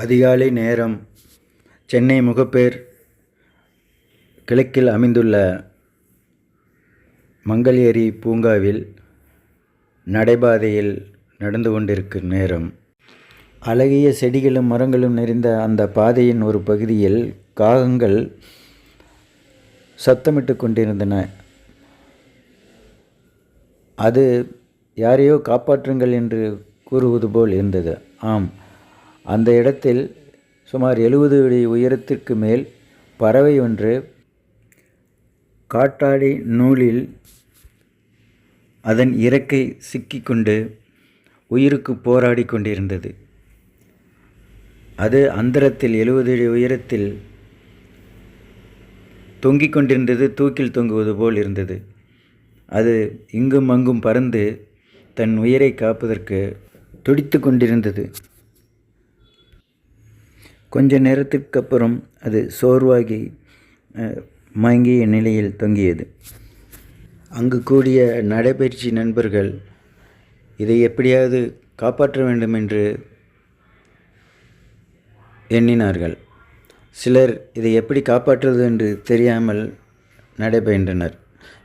அதிகாலை நேரம் சென்னை முகப்பேர் கிழக்கில் அமைந்துள்ள மங்கல்யேரி பூங்காவில் நடைபாதையில் நடந்து கொண்டிருக்கும் நேரம். அழகிய செடிகளும் மரங்களும் நிறைந்த அந்த பாதையின் ஒரு பகுதியில் காகங்கள் சத்தமிட்டு கொண்டிருந்தன. அது யாரையோ காப்பாற்றுங்கள் என்று கூறுவது போல் இருந்தது. ஆம், அந்த இடத்தில் சுமார் 70 அடி உயரத்திற்கு மேல் பறவை ஒன்று காற்றாடி நூலில் அதன் இறக்கை சிக்கிக்கொண்டு உயிருக்கு போராடி கொண்டிருந்தது. அது அந்தரத்தில் 70 அடி உயரத்தில் தொங்கிக் கொண்டிருந்தது. தூக்கில் தொங்குவது போல் இருந்தது. அது இங்கும் அங்கும் பறந்து தன் உயிரை காப்பதற்கு துடித்து கொண்டிருந்தது. கொஞ்ச நேரத்திற்கு அப்புறம் அது சோர்வாகி மயங்கிய நிலையில் தொங்கியது. அங்கு கூடிய நடைபயிற்சி நண்பர்கள் இதை எப்படியாவது காப்பாற்ற வேண்டும் என்று எண்ணினார்கள். சிலர் இதை எப்படி காப்பாற்றுவது என்று தெரியாமல் நடைபயின்றனர்.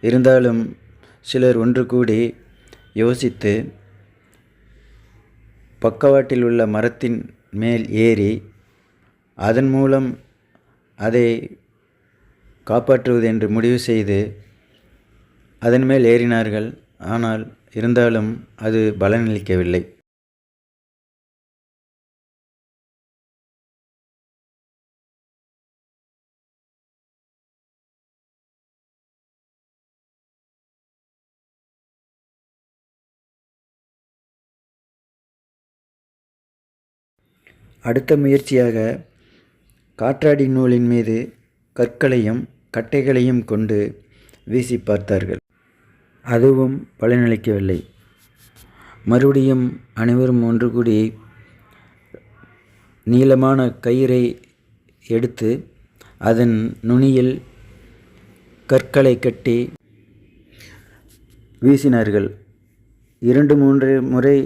இருந்தாலும் சிலர் ஒன்று கூடி யோசித்து பக்கவாட்டில் உள்ள மரத்தின் மேல் ஏறி அதன் மூலம் அதை காப்பாற்றுவது என்று முடிவு செய்து அதன் மேல் ஏறினார்கள். ஆனால் இருந்தாலும் அது பலனளிக்கவில்லை. அடுத்த முயற்சியாக காற்றாடி நூலின் மீது கற்களையும் கட்டைகளையும் கொண்டு வீசி பார்த்தார்கள். அதுவும் பலனளிக்கவில்லை. மறுபடியும் அனைவரும் ஒன்று கூடி நீளமான கயிறை எடுத்து அதன் நுனியில் கற்களை கட்டி வீசினார்கள். 2-3 முறை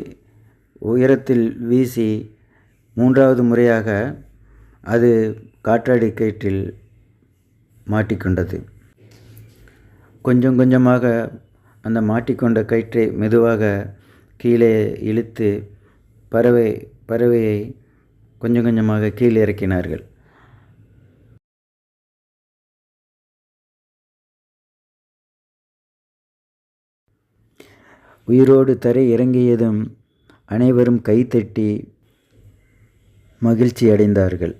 உயரத்தில் வீசி 3வது முறையாக அது காற்றாடி கயிற்றில் மாட்டிக்கொண்டது. கொஞ்சம் கொஞ்சமாக அந்த மாட்டிக்கொண்ட கயிற்றை மெதுவாக கீழே இழுத்து பறவையை கொஞ்சம் கொஞ்சமாக கீழே இறக்கினார்கள். உயிரோடு தரை இறங்கியதும் அனைவரும் கைத்தட்டி மகிழ்ச்சி அடைந்தார்கள்.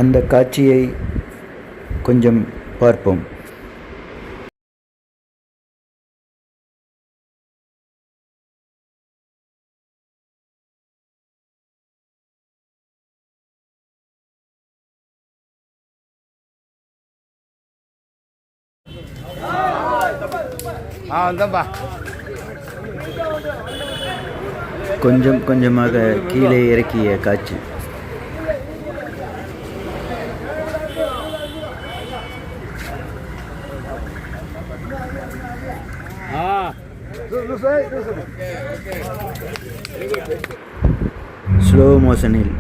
அந்த காட்சியை கொஞ்சம் பார்ப்போம். கொஞ்சம் கொஞ்சமாக கீழே இறக்கிய காட்சி. ஸ்லோ மோஷனில்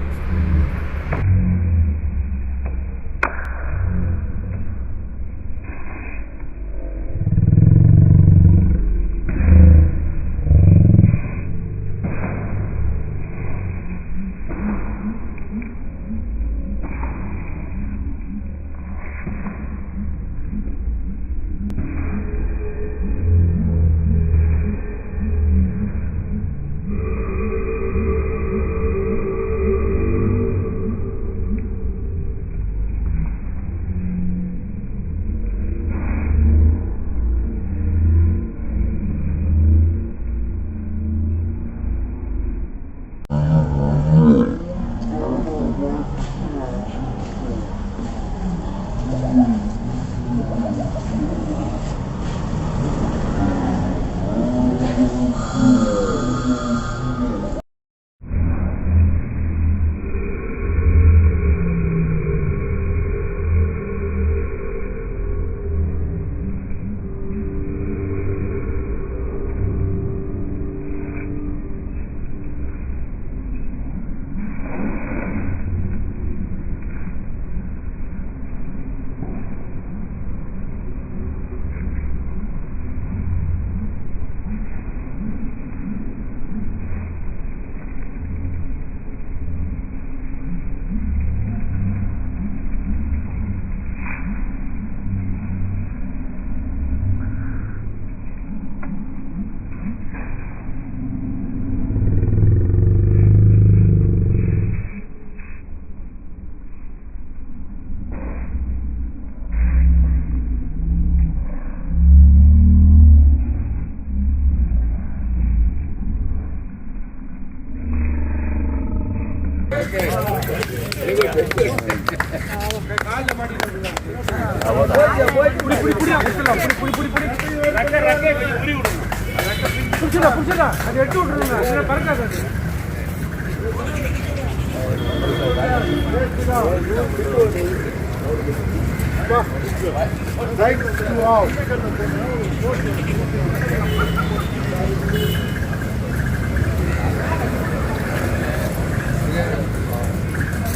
அது எடுத்து விட்டுருங்க, பறக்காது.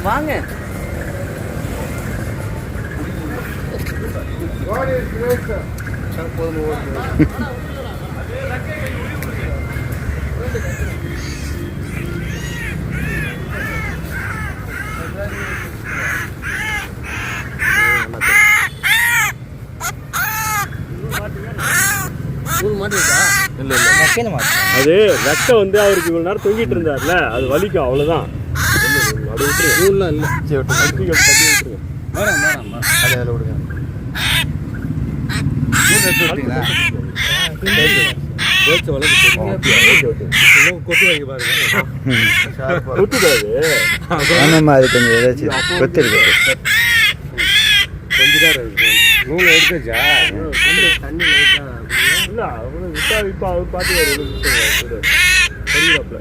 வாங்க. அது ரெக்கை வந்து அவருக்கு இவ்வளவு நேரம் தொங்கிட்டு இருந்தார்ல, அது வலிக்கும், அவ்வளவுதான். அது கொஞ்சம் ஏதாச்சும் கொத்திருக்கு. நூலை எடுத்துச்சா தண்ணி இல்லை அவனு விட்டா இப்போ அவர் பார்த்துக்காரு சரியாப்ல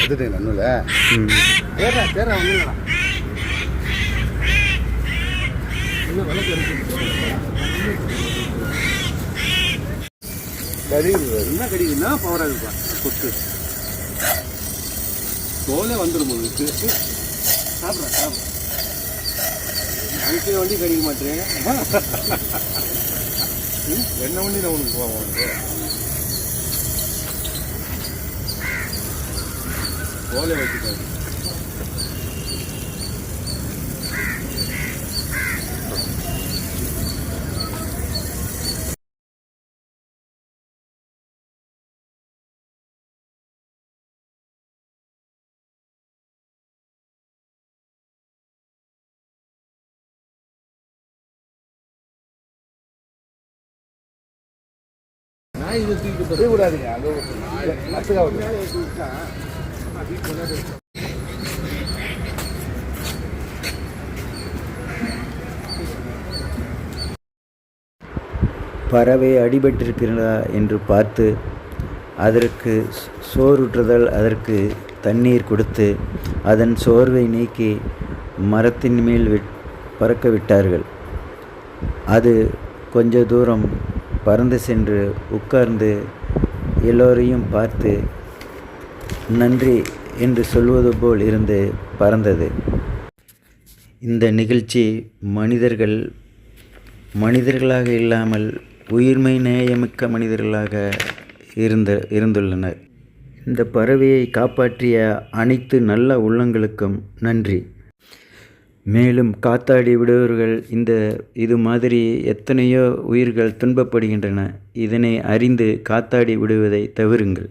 எடுத்துட்டீங்களா நூலை? தேர்றா தேர்றா ஒன்றுங்களா இன்னும் விளக்கு கடிக்குது. என்ன கடிக்குதுன்னா பவராக இருப்பா கொத்து தோலே வந்துடும் உங்களுக்கு. சாப்பிட்றேன் சாப்பிட்றேன் அனுப்பிய வண்டி கடிக்க மாட்டேன். என்ன வண்டி நான் உனக்கு போவேன் உனக்கு தோலை வச்சுக்காது. இது தூக்கிட்டு கூடாதுங்க. அது பறவை அடிபட்டிருக்கிறதா என்று பார்த்து அதற்கு சோறுற்றுதல், அதற்கு தண்ணீர் கொடுத்து அதன் சோர்வை நீக்கி மரத்தின் மேல் பறக்க விட்டார்கள். அது கொஞ்ச தூரம் பறந்து சென்று உட்கார்ந்து எல்லோரையும் பார்த்து நன்றி என்று சொல்வது போல் இருந்து பறந்தது. இந்த நிகழ்ச்சி மனிதர்களாக இல்லாமல் உயிர்மை நேயமிக்க மனிதர்களாக இருந்துள்ளனர். இந்த பறவையை காப்பாற்றிய அனைத்து நல்ல உள்ளங்களுக்கும் நன்றி. மேலும் காத்தாடி விடுபவர்கள் இது மாதிரி எத்தனையோ உயிர்கள் துன்பப்படுகின்றன. இதனை அறிந்து காத்தாடி விடுவதை தவிருங்கள்.